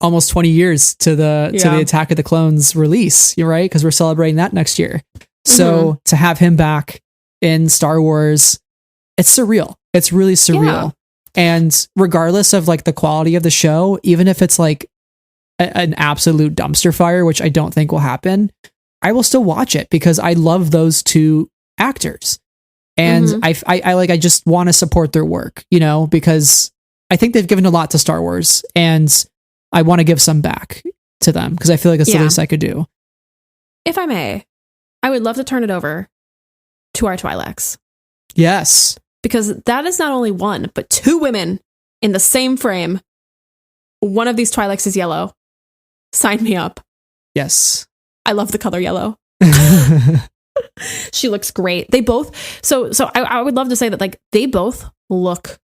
almost 20 years to the Attack of the Clones release. You're right, because we're celebrating that next year. So to have him back in Star Wars, it's surreal. It's really surreal. Yeah. And regardless of like the quality of the show, even if it's like an absolute dumpster fire, which I don't think will happen, I will still watch it because I love those two actors. And I just want to support their work, you know, because I think they've given a lot to Star Wars and I want to give some back to them because I feel like it's the least I could do. If I may, I would love to turn it over to our Twi'leks. Yes. Because that is not only one, but two women in the same frame. One of these Twi'leks is yellow. Sign me up. Yes. I love the color yellow. She looks great. They both. So I would love to say that like they both look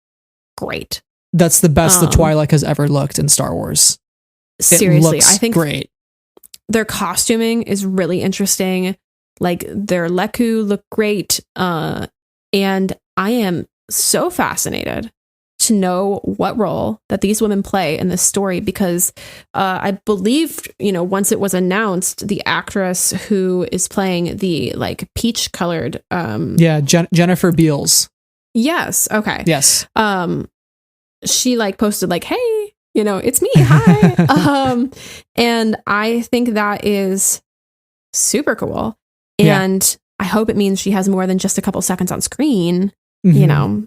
great. That's the best the Twi'lek has ever looked in Star Wars. Seriously, I think great. Their costuming is really interesting. Like their Leku look great. And I am so fascinated to know what role that these women play in this story because I believe, you know, once it was announced, the actress who is playing the like peach colored Jennifer Beals. Yes. Okay. Yes. She like posted like, hey, you know, it's me. Hi. And I think that is super cool. And I hope it means she has more than just a couple seconds on screen, you know,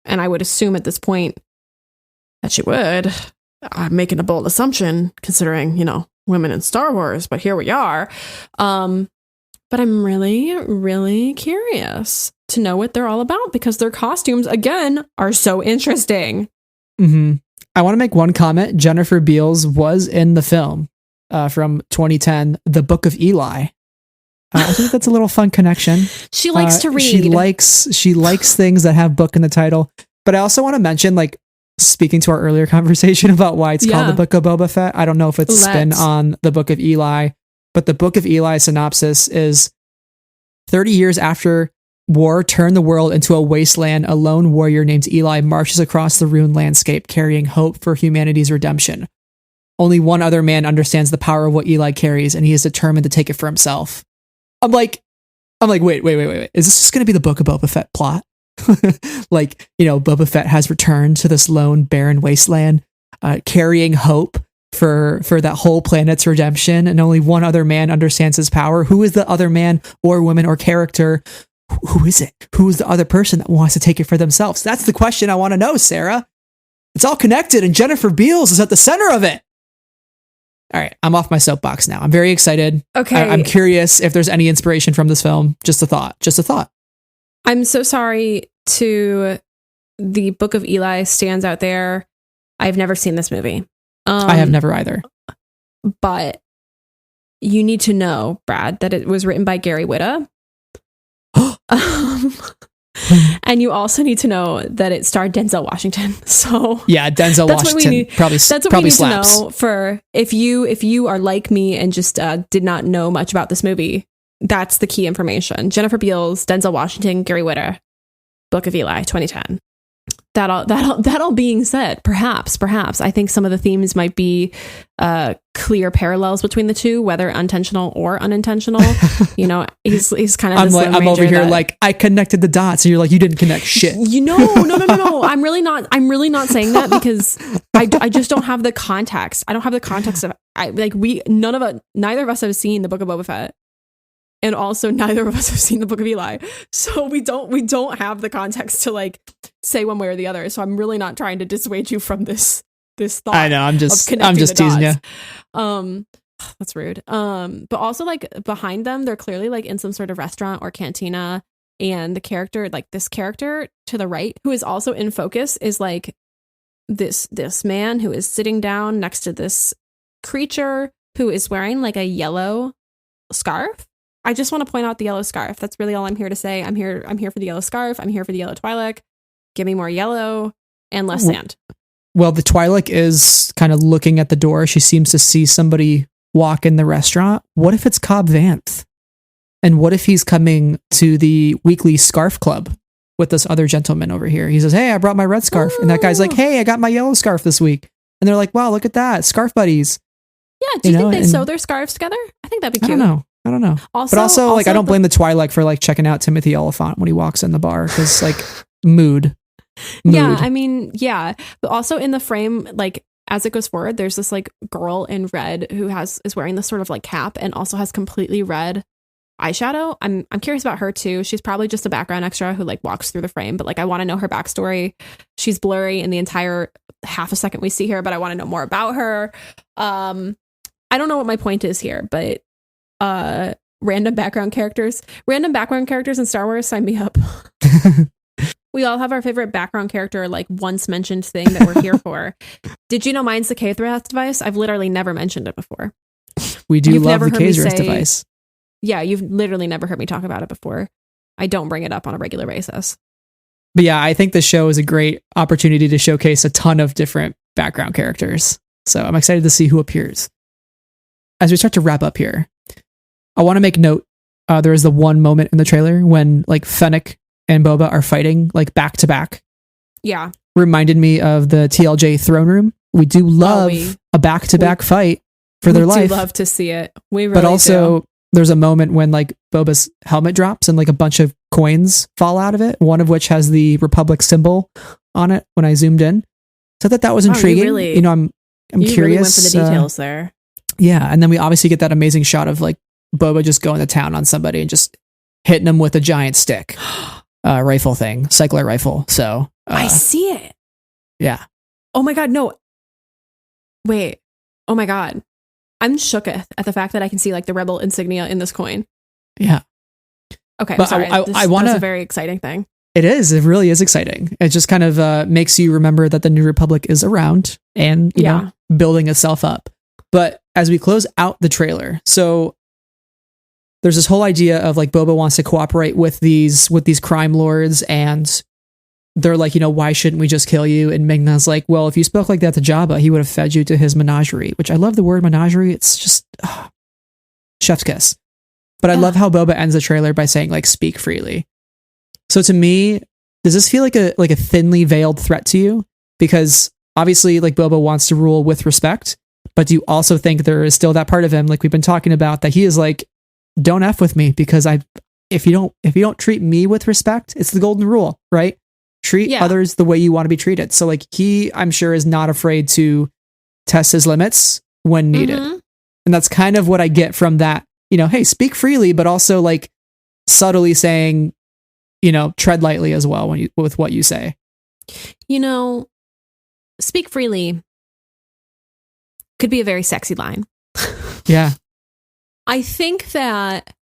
and I would assume at this point that she would. I'm making a bold assumption considering, you know, women in Star Wars, but here we are. But I'm really, really curious to know what they're all about because their costumes, again, are so interesting. I want to make one comment. Jennifer Beals was in the film from 2010, The Book of Eli. I think that's a little fun connection. She likes to read. She likes things that have book in the title. But I also want to mention, like, speaking to our earlier conversation about why it's called the Book of Boba Fett. I don't know if it's spin on the Book of Eli, but the Book of Eli synopsis is 30 years after war turned the world into a wasteland, a lone warrior named Eli marches across the ruined landscape carrying hope for humanity's redemption. Only one other man understands the power of what Eli carries, and he is determined to take it for himself. I'm like, wait. Is this just going to be the Book of Boba Fett plot? Like, you know, Boba Fett has returned to this lone, barren wasteland, carrying hope for that whole planet's redemption, and only one other man understands his power. Who is the other man or woman or character? Who is it? Who is the other person that wants to take it for themselves? That's the question I want to know, Sarah. It's all connected, and Jennifer Beals is at the center of it. All right, I'm off my soapbox now. I'm very excited. Okay. I'm curious if there's any inspiration from this film. Just a thought. I'm so sorry to the Book of Eli stands out there. I've never seen this movie. I have never either. But you need to know, Brad, that it was written by Gary Whitta. And you also need to know that it starred Denzel Washington. So yeah, Denzel Washington probably that's what we need slaps. To know for if you are like me and just did not know much about this movie. That's the key information. Jennifer Beals, Denzel Washington, Gary Whitta, Book of Eli, 2010. that all being said, perhaps I think some of the themes might be clear parallels between the two, whether intentional or unintentional. You know, he's kind of I'm over here like I connected the dots, and you're like, you didn't connect shit. You know, no. I'm really not saying that, because I just don't have the context. I don't have the context of neither of us have seen the Book of Boba Fett. And also neither of us have seen the Book of Eli. So we don't have the context to like say one way or the other. So I'm really not trying to dissuade you from this thought. I know, I'm just teasing you. That's rude. But also like behind them, they're clearly like in some sort of restaurant or cantina. And this character to the right, who is also in focus, is like this man who is sitting down next to this creature who is wearing like a yellow scarf. I just want to point out the yellow scarf. That's really all I'm here to say. I'm here for the yellow scarf. I'm here for the yellow Twi'lek. Give me more yellow and less sand. Well, the Twi'lek is kind of looking at the door. She seems to see somebody walk in the restaurant. What if it's Cobb Vanth? And what if he's coming to the weekly scarf club with this other gentleman over here? He says, hey, I brought my red scarf. And that guy's like, hey, I got my yellow scarf this week. And they're like, wow, look at that. Scarf buddies. Yeah. Do you think they sew their scarves together? I think that'd be cute. I don't know. Also, like, I don't blame the Twi'lek for like checking out Timothy Oliphant when he walks in the bar, because like mood. Yeah, I mean, yeah. But also in the frame, like as it goes forward, there's this like girl in red who is wearing this sort of like cap and also has completely red eyeshadow. I'm curious about her too. She's probably just a background extra who like walks through the frame, but like I want to know her backstory. She's blurry in the entire half a second we see her, but I want to know more about her. I don't know what my point is here, but random background characters in Star Wars, sign me up. We all have our favorite background character, like once mentioned thing that we're here for. Did you know mine's the K-Thrath device? I've literally never mentioned it before. We do love the K-Thrath device. Yeah, you've literally never heard me talk about it before. I don't bring it up on a regular basis. But yeah, I think the show is a great opportunity to showcase a ton of different background characters. So I'm excited to see who appears. As we start to wrap up here, I want to make note, there is the one moment in the trailer when like Fennec and Boba are fighting like back to back. Yeah. Reminded me of the TLJ throne room. We do love a back to back fight for their life. We do love to see it. We really But also do. There's a moment when like Boba's helmet drops and like a bunch of coins fall out of it, one of which has the Republic symbol on it when I zoomed in. So that was intriguing. I'm curious. Really went for the details there. Yeah, and then we obviously get that amazing shot of like Boba just going to town on somebody and just hitting them with a giant stick. Rifle thing, cycler rifle. So I see it. Yeah. Oh my god, no. Wait. Oh my god. I'm shook at the fact that I can see like the rebel insignia in this coin. Yeah. Okay, but I'm sorry. I want That's a very exciting thing. It is. It really is exciting. It just kind of makes you remember that the New Republic is around and you know, building itself up. But as we close out the trailer, so there's this whole idea of like Boba wants to cooperate with these crime lords, and they're like, you know, why shouldn't we just kill you? And Ming-Na's like, well, if you spoke like that to Jabba, he would have fed you to his menagerie, which I love the word menagerie. It's just chef's kiss. But I love how Boba ends the trailer by saying like, speak freely. So to me, does this feel like a thinly veiled threat to you? Because obviously like Boba wants to rule with respect, but do you also think there is still that part of him, like we've been talking about, that he is like, don't F with me, because if you don't treat me with respect, it's the golden rule, right? Treat others the way you want to be treated. So like he, I'm sure, is not afraid to test his limits when needed. Mm-hmm. And that's kind of what I get from that, you know, hey, speak freely, but also like subtly saying, you know, tread lightly as well with what you say. You know, speak freely could be a very sexy line. Yeah. I think that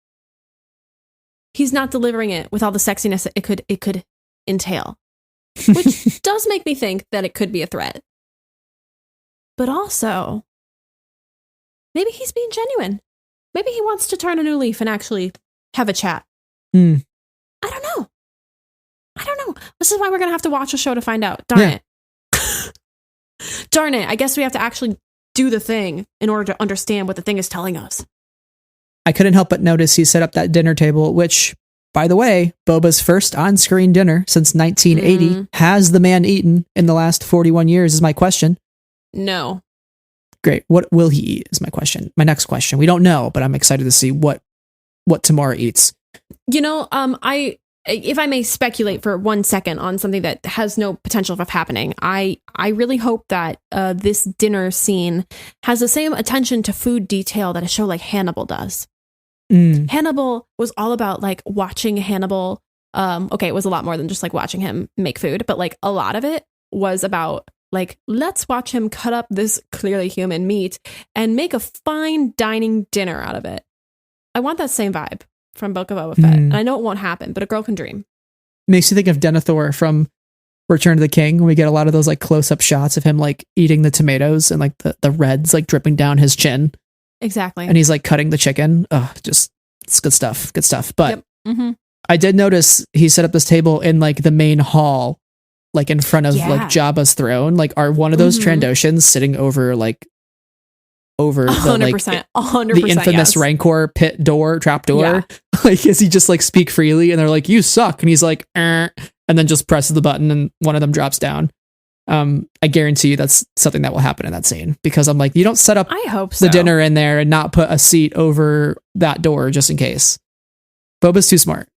he's not delivering it with all the sexiness it could entail, which does make me think that it could be a threat. But also, maybe he's being genuine. Maybe he wants to turn a new leaf and actually have a chat. I don't know. This is why we're going to have to watch a show to find out. Darn it. Darn it. I guess we have to actually do the thing in order to understand what the thing is telling us. I couldn't help but notice he set up that dinner table, which by the way, Boba's first on-screen dinner since 1980. Has the man eaten in the last 41 years is my question. No. Great. What will he eat is my question. My next question. We don't know, but I'm excited to see what Tamara eats. You know, if I may speculate for 1 second on something that has no potential of happening, I really hope that this dinner scene has the same attention to food detail that a show like Hannibal does. Hannibal was all about like watching Hannibal. Okay, it was a lot more than just like watching him make food, but like a lot of it was about like, let's watch him cut up this clearly human meat and make a fine dining dinner out of it. I want that same vibe from Book of Boba Fett. And I know it won't happen, but a girl can dream. Makes you think of Denethor from Return of the King, when we get a lot of those like close-up shots of him like eating the tomatoes and like the reds like dripping down his chin. Exactly. And he's like cutting the chicken. Oh, just, it's good stuff. Good stuff. But I did notice he set up this table in like the main hall, like in front of like Jabba's throne. Like, are one of those Trandoshans sitting over the 100%, 100%, the infamous Rancor pit door, trap door? Yeah. Like, is he just like speak freely and they're like, you suck, and he's like, and then just presses the button and one of them drops down. I guarantee you that's something that will happen in that scene, because I'm like, you don't set up I hope so. the dinner in there and not put a seat over that door just in case. Boba's too smart.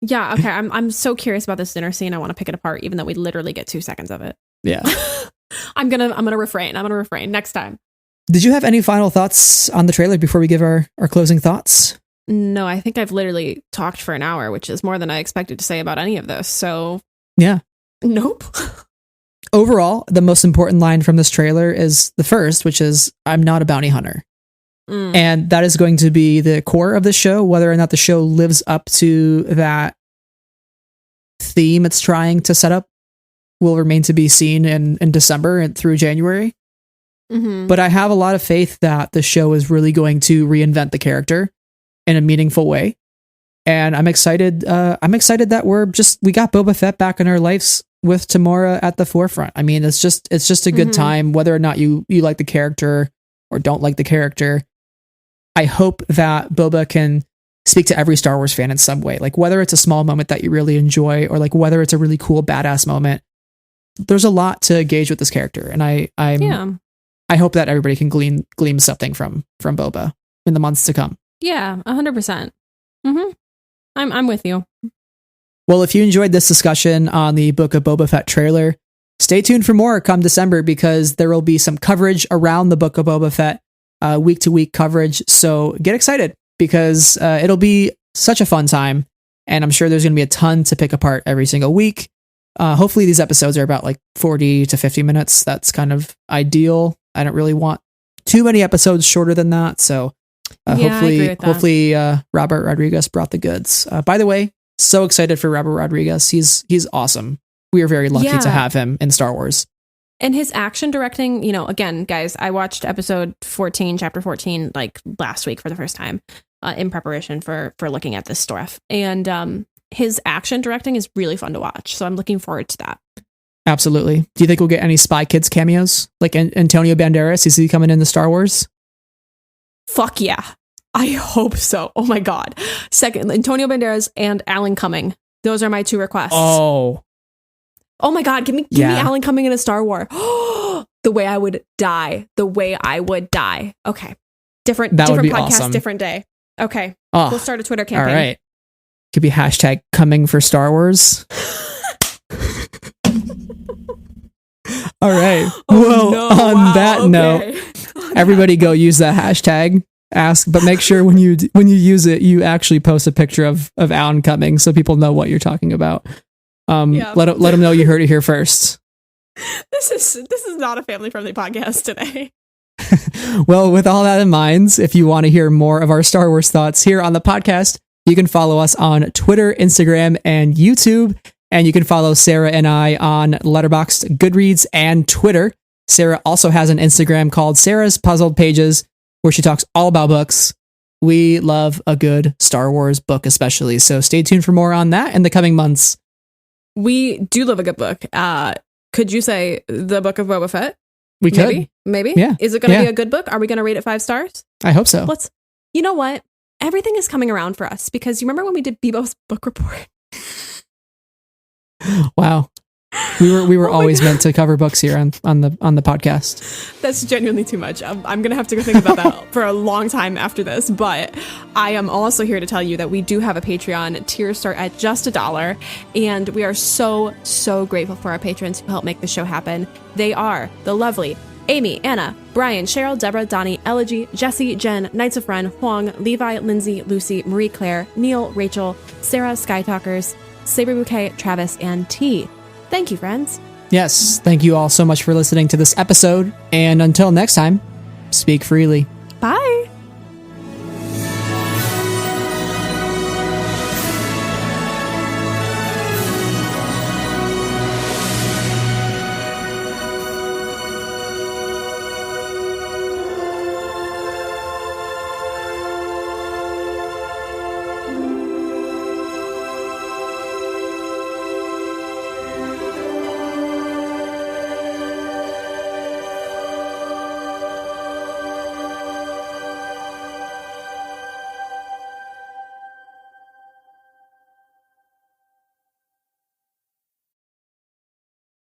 Yeah, okay. I'm so curious about this dinner scene. I want to pick it apart, even though we literally get 2 seconds of it. Yeah. I'm gonna refrain. Next time. Did you have any final thoughts on the trailer before we give our closing thoughts? No, I think I've literally talked for an hour, which is more than I expected to say about any of this. So yeah. Nope. Overall, the most important line from this trailer is the first, which is, I'm not a bounty hunter. And that is going to be the core of the show. Whether or not the show lives up to that theme it's trying to set up will remain to be seen in December and through January. But I have a lot of faith that the show is really going to reinvent the character in a meaningful way. And I'm excited. I'm excited that we got Boba Fett back in our lives with Tamora at the forefront. I mean, it's just a good time, whether or not you like the character or don't like the character. I hope that Boba can speak to every Star Wars fan in some way, like whether it's a small moment that you really enjoy or like whether it's a really cool badass moment. There's a lot to gauge with this character, and I hope that everybody can glean something from Boba in the months to come. Yeah, 100%. I'm with you. Well, if you enjoyed this discussion on the Book of Boba Fett trailer, stay tuned for more come December, because there will be some coverage around the Book of Boba Fett, week-to-week coverage. So get excited, because it'll be such a fun time, and I'm sure there's going to be a ton to pick apart every single week. Hopefully these episodes are about like 40 to 50 minutes. That's kind of ideal. I don't really want too many episodes shorter than that. So hopefully Robert Rodriguez brought the goods. By the way, so excited for Robert Rodriguez. He's awesome. We are very lucky to have him in Star Wars. And his action directing, again, guys, I watched episode 14, chapter 14, like last week for the first time in preparation for looking at this stuff. And his action directing is really fun to watch. So I'm looking forward to that. Absolutely. Do you think we'll get any Spy Kids cameos? Like Antonio Banderas? Is he coming into Star Wars? Fuck yeah. I hope so. Oh my God. Second, Antonio Banderas and Alan Cumming. Those are my 2 requests. Oh my God, give me Alan Cumming in a Star Wars. The way I would die. Okay. Different podcast, awesome. Different day. Okay. We'll start a Twitter campaign. All right. Could be hashtag coming for Star Wars. All right. On that note, everybody go use that hashtag. But make sure when you use it, you actually post a picture of Alan Cumming so people know what you're talking about. Let them know you heard it here first. This is not a family-friendly podcast today. Well, with all that in mind, if you want to hear more of our Star Wars thoughts here on the podcast, you can follow us on Twitter, Instagram, and YouTube. And you can follow Sarah and I on Letterboxd, Goodreads, and Twitter. Sarah also has an Instagram called Sarah's Puzzled Pages, where she talks all about books. We love a good Star Wars book, especially. So stay tuned for more on that in the coming months. We do love a good book. Could you say the Book of Boba Fett? We could. Maybe? Yeah. Is it going to be a good book? Are we going to rate it 5 stars? I hope so. You know what? everything is coming around for us, because you remember when we did Bebo's book report? Wow. We were always meant to cover books here on the podcast. That's genuinely too much. I'm gonna have to go think about that for a long time after this. But I am also here to tell you that we do have a Patreon. Tiers start at just $1, and we are so grateful for our patrons who help make the show happen. They are the lovely Amy, Anna, Brian, Cheryl, Deborah, Donnie, Elegy, Jesse, Jen, Knights of Ren, Huang, Levi, Lindsay, Lucy, Marie Claire, Neil, Rachel, Sarah, Skytalkers, Saber Bouquet, Travis, and T. Thank you, friends. Yes, thank you all so much for listening to this episode. And until next time, speak freely. Bye.